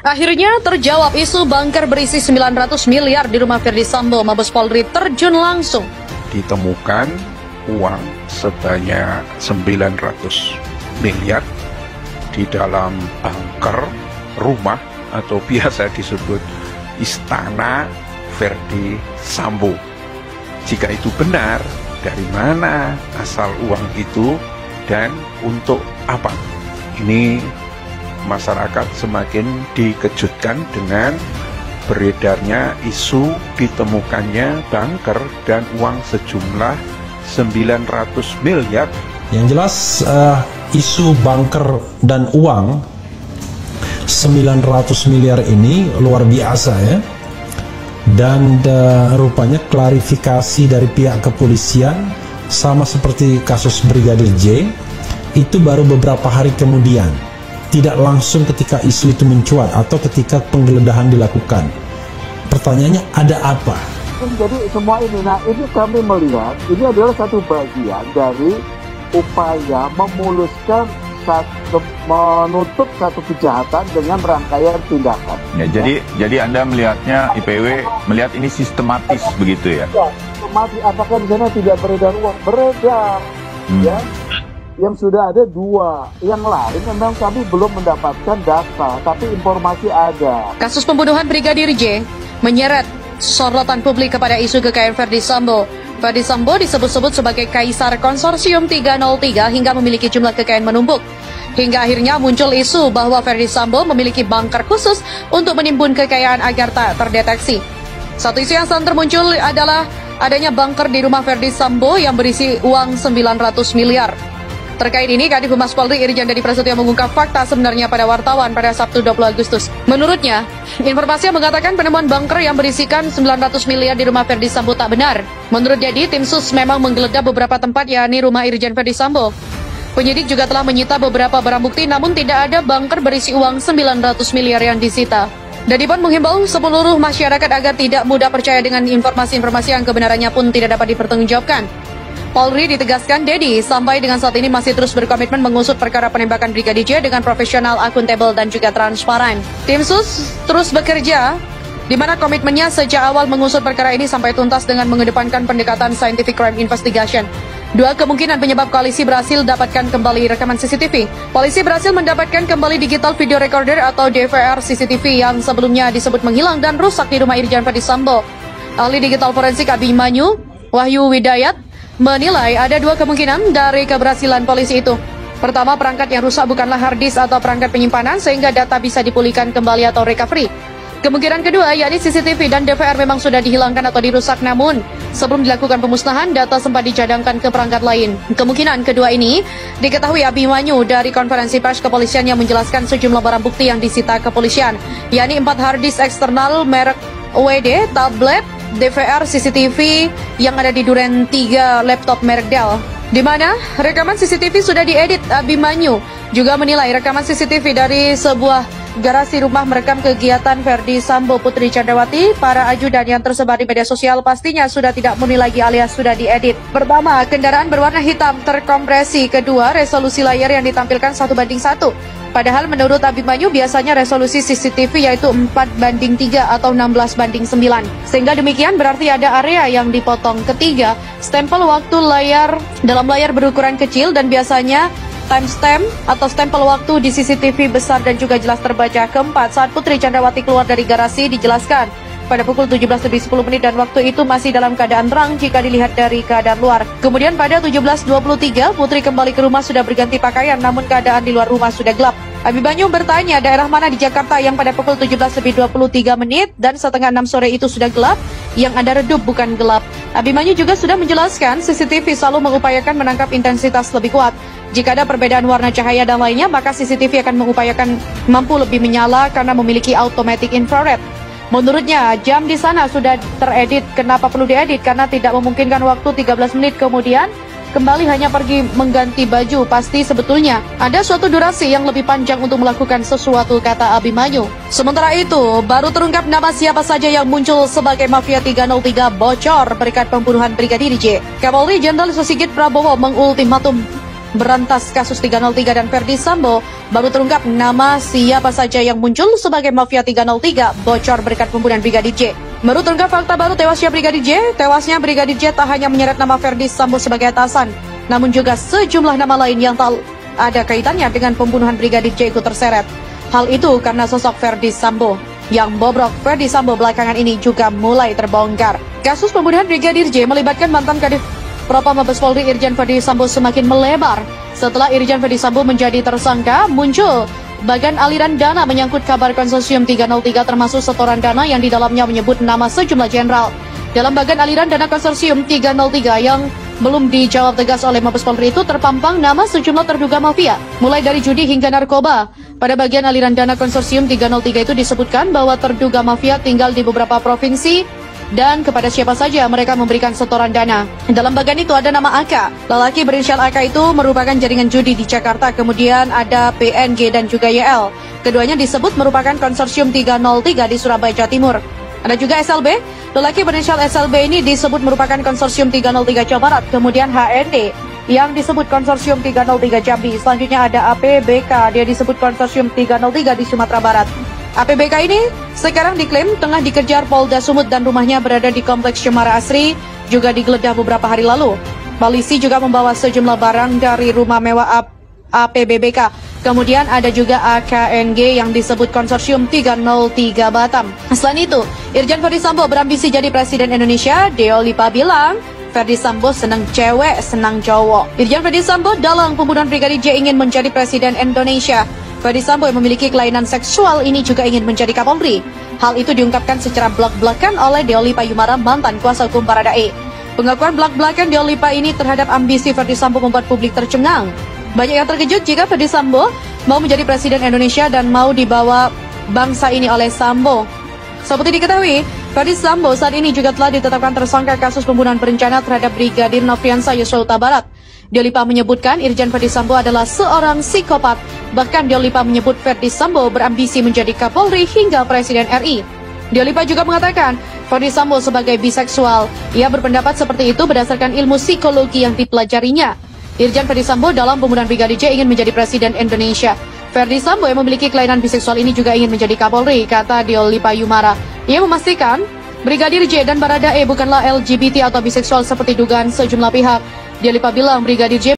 Akhirnya terjawab isu bunker berisi 900 miliar di rumah Ferdy Sambo. Mabes Polri terjun langsung. Ditemukan uang sebanyak 900 miliar di dalam bunker rumah atau biasa disebut istana Ferdy Sambo. Jika itu benar, dari mana asal uang itu dan untuk apa? Ini masyarakat semakin dikejutkan dengan beredarnya isu ditemukannya bunker dan uang sejumlah 900 miliar. Yang jelas isu bunker dan uang 900 miliar ini luar biasa ya. Dan rupanya klarifikasi dari pihak kepolisian sama seperti kasus Brigadir J itu baru beberapa hari kemudian. Tidak langsung ketika isu itu mencuat atau ketika penggeledahan dilakukan. Pertanyaannya ada apa? Jadi semua ini, ini kami melihat ini adalah satu bagian dari upaya memuluskan menutup satu kejahatan dengan rangkaian tindakan. Ya, jadi Anda melihatnya IPW melihat ini sistematis begitu ya? Ya, sistematis. Apakah di sana tidak beredar uang? Beredar, ya. Yang sudah ada 2, yang lain memang kami belum mendapatkan data, tapi informasi ada. Kasus pembunuhan Brigadir J menyeret sorotan publik kepada isu kekayaan Ferdy Sambo. Ferdy Sambo disebut-sebut sebagai kaisar konsorsium 303 hingga memiliki jumlah kekayaan menumpuk. Hingga akhirnya muncul isu bahwa Ferdy Sambo memiliki bunker khusus untuk menimbun kekayaan agar tak terdeteksi. Satu isu yang santer muncul adalah adanya bunker di rumah Ferdy Sambo yang berisi uang 900 miliar. Terkait ini, Kadif Humas Polri Irjen Deddy Prasetyo mengungkap fakta sebenarnya pada wartawan pada Sabtu 20 Agustus. Menurutnya, informasi yang mengatakan penemuan bunker yang berisikan 900 miliar di rumah Ferdy Sambo tak benar. Menurut Deddy, tim sus memang menggeledah beberapa tempat yakni rumah Irjen Ferdy Sambo. Penyidik juga telah menyita beberapa barang bukti namun tidak ada bunker berisi uang 900 miliar yang disita. Deddy pun menghimbau seluruh masyarakat agar tidak mudah percaya dengan informasi-informasi yang kebenarannya pun tidak dapat dipertanggungjawabkan. Polri ditegaskan Deddy sampai dengan saat ini masih terus berkomitmen mengusut perkara penembakan Brigadir J dengan profesional, akuntabel, dan juga transparan. Tim sus terus bekerja, di mana komitmennya sejak awal mengusut perkara ini sampai tuntas dengan mengedepankan pendekatan scientific crime investigation. 2 kemungkinan penyebab koalisi berhasil dapatkan kembali rekaman CCTV. Polisi berhasil mendapatkan kembali digital video recorder atau DVR CCTV yang sebelumnya disebut menghilang dan rusak di rumah Irjen Ferdy Sambo. Ahli digital forensik Abimanyu Wahyu Widayat menilai ada 2 kemungkinan dari keberhasilan polisi itu. Pertama, perangkat yang rusak bukanlah hard disk atau perangkat penyimpanan sehingga data bisa dipulihkan kembali atau recovery. Kemungkinan kedua, yakni CCTV dan DVR memang sudah dihilangkan atau dirusak, namun sebelum dilakukan pemusnahan, data sempat dicadangkan ke perangkat lain. Kemungkinan kedua ini diketahui Abimanyu dari konferensi pers kepolisian yang menjelaskan sejumlah barang bukti yang disita kepolisian, yakni 4 hard disk eksternal merek WD, tablet, DVR CCTV yang ada di duren 3 laptop merek Dell, di mana rekaman CCTV sudah diedit. Abimanyu juga menilai rekaman CCTV dari sebuah garasi rumah merekam kegiatan Ferdy Sambo, Putri Chandrawati, para ajudan yang tersebar di media sosial pastinya sudah tidak murni lagi alias sudah diedit. Pertama, kendaraan berwarna hitam terkompresi. Kedua, resolusi layar yang ditampilkan 1:1. Padahal menurut Abimanyu biasanya resolusi CCTV yaitu 4:3 atau 16:9. Sehingga demikian berarti ada area yang dipotong. Ketiga, stempel waktu layar dalam layar berukuran kecil dan biasanya timestamp atau stempel waktu di CCTV besar dan juga jelas terbaca. Keempat, saat Putri Chandrawati keluar dari garasi dijelaskan pada pukul 17:10 dan waktu itu masih dalam keadaan terang jika dilihat dari keadaan luar. Kemudian pada 17:23 Putri kembali ke rumah sudah berganti pakaian namun keadaan di luar rumah sudah gelap. Abimanyu bertanya daerah mana di Jakarta yang pada pukul 17:23 dan setengah 6 sore itu sudah gelap, yang ada redup bukan gelap. Abimanyu juga sudah menjelaskan CCTV selalu mengupayakan menangkap intensitas lebih kuat. Jika ada perbedaan warna cahaya dan lainnya, maka CCTV akan mengupayakan mampu lebih menyala karena memiliki automatic infrared. Menurutnya, jam di sana sudah teredit. Kenapa perlu diedit? Karena tidak memungkinkan waktu 13 menit kemudian kembali hanya pergi mengganti baju. Pasti sebetulnya ada suatu durasi yang lebih panjang untuk melakukan sesuatu, kata Abimanyu. Sementara itu, baru terungkap nama siapa saja yang muncul sebagai Mafia 303 bocor berkat pembunuhan Brigadir J. Kapolri Jenderal Sigit Prabowo mengultimatum berantas kasus 303 dan Verdi Sambo, baru terungkap nama siapa saja yang muncul sebagai mafia 303 bocor berkat pembunuhan Brigadir J. Baru terungkap fakta baru tewasnya Brigadir J. Tewasnya Brigadir J tak hanya menyeret nama Verdi Sambo sebagai atasan, namun juga sejumlah nama lain yang tak ada kaitannya dengan pembunuhan Brigadir J ikut terseret. Hal itu karena sosok Verdi Sambo yang bobrok Verdi Sambo belakangan ini juga mulai terbongkar. Kasus pembunuhan Brigadir J melibatkan mantan Kadif Propam Mabes Polri Irjen Verdi Sambo semakin melebar. Setelah Irjen Verdi Sambo menjadi tersangka, muncul bagan aliran dana menyangkut kabar konsorsium 303 termasuk setoran dana yang di dalamnya menyebut nama sejumlah jenderal. Dalam bagan aliran dana konsorsium 303 yang belum dijawab tegas oleh Mabes Polri itu terpampang nama sejumlah terduga mafia, mulai dari judi hingga narkoba. Pada bagian aliran dana konsorsium 303 itu disebutkan bahwa terduga mafia tinggal di beberapa provinsi dan kepada siapa saja mereka memberikan setoran dana. Dalam bagian itu ada nama AK. Lelaki berinisial AK itu merupakan jaringan judi di Jakarta. Kemudian ada PNG dan juga YL. Keduanya disebut merupakan konsorsium 303 di Surabaya, Jawa Timur. Ada juga SLB. Lelaki berinisial SLB ini disebut merupakan konsorsium 303 Jawa Barat. Kemudian HND yang disebut konsorsium 303 Jambi. Selanjutnya ada APBK. Dia disebut konsorsium 303 di Sumatera Barat. APBK ini sekarang diklaim tengah dikejar Polda Sumut dan rumahnya berada di Kompleks Cemara Asri, juga digeledah beberapa hari lalu. Polisi juga membawa sejumlah barang dari rumah mewah APBK. Kemudian ada juga AKNG yang disebut konsorsium 303 Batam. Selain itu, Irjen Verdi Sambo berambisi jadi Presiden Indonesia. Deo Lipa bilang, Verdi Sambo senang cewek, senang cowok. Irjen Verdi Sambo dalam pembunuhan Brigadir J ingin menjadi Presiden Indonesia. Verdi Sambo yang memiliki kelainan seksual ini juga ingin menjadi Kapolri. Hal itu diungkapkan secara belak-belakan oleh Deo Lipa Yumara, mantan kuasa hukum Baradae. Pengakuan belak-belakan Deo Lipa ini terhadap ambisi Verdi Sambo membuat publik tercengang. Banyak yang terkejut jika Verdi Sambo mau menjadi Presiden Indonesia dan mau dibawa bangsa ini oleh Sambo. Seperti diketahui, Verdi Sambo saat ini juga telah ditetapkan tersangka kasus pembunuhan berencana terhadap Brigadir Nofriansah Yosua Huta Barat. Deo Lipa menyebutkan Irjen Verdi Sambo adalah seorang psikopat. Bahkan Deo Lipa menyebut Verdi Sambo berambisi menjadi Kapolri hingga Presiden RI. Deo Lipa juga mengatakan Verdi Sambo sebagai biseksual. Ia berpendapat seperti itu berdasarkan ilmu psikologi yang dipelajarinya. Irjen Verdi Sambo dalam pembunuhan Brigadir J ingin menjadi Presiden Indonesia. Verdi Sambo yang memiliki kelainan biseksual ini juga ingin menjadi Kapolri, kata Deo Lipa Yumara. Ia memastikan Brigadir J dan Baradae bukanlah LGBT atau biseksual seperti dugaan sejumlah pihak. Deo Lipa bilang Brigadir J